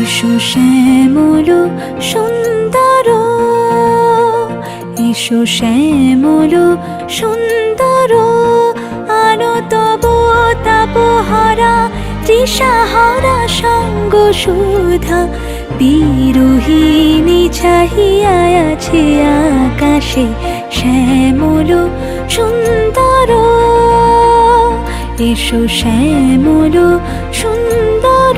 এসো শ্যামল সুন্দর, এসো শ্যামল সুন্দর, আলো তব তাপহারা তৃষাহারা সঙ্গ সুধা। বিরোহিণী চাহিয়া আছে আকাশে শ্যামল সুন্দর, এসো শ্যামল সুন্দর।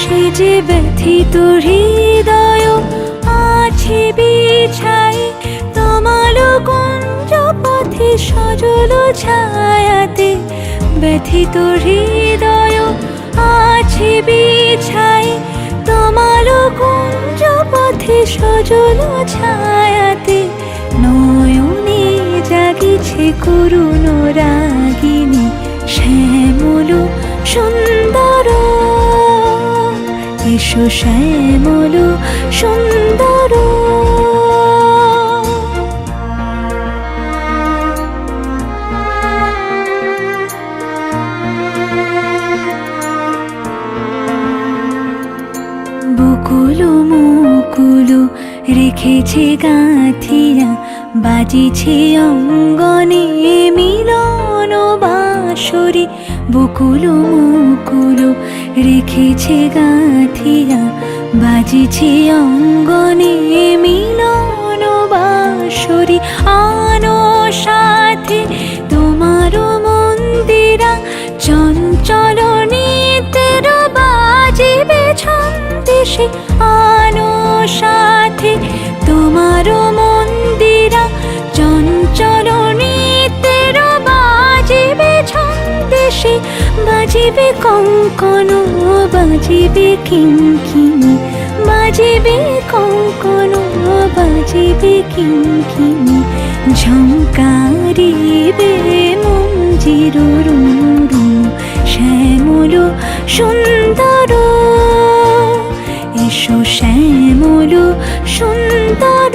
সে যে ব্যথিত হৃদয় আছে বিছাই, তমাল কুঞ্জ পথে সজল ছায়াতে। ব্যথিত হৃদয় আছে বিছাই, তমাল কুঞ্জ পথে সজল ছায়াতে। নয়নে জাগিছে করুণ রাগিনী শ্যামল সুন্দর, এসো শ্যামল সুন্দর। বকুল মুকুল রেখেছে গাঁথিয়া, বাজিছে অঙ্গনে মিলন বাঁশরি। বকুল মুকুল রেখেছে গাঁথিয়া, বাজিছে অঙ্গনে মিলন বাঁশরি। আনো সাথে তোমার মন্দিরা, চঞ্চল নিতের বাজিবে ছন্দেশে। আনো সাথে তোমার মন্দিরা, চঞ্চল নিতের বাজিবে ছন্দেশে। বাজিবে কঙ্কন, বাজিবে কিঙ্কিণী, বাজিবে কঙ্কন, বাজিবে কিঙ্কিণী। ঝঙ্কারিবে মঞ্জির রুনু, শ্যামল সুন্দর, এসো শ্যামল সুন্দর।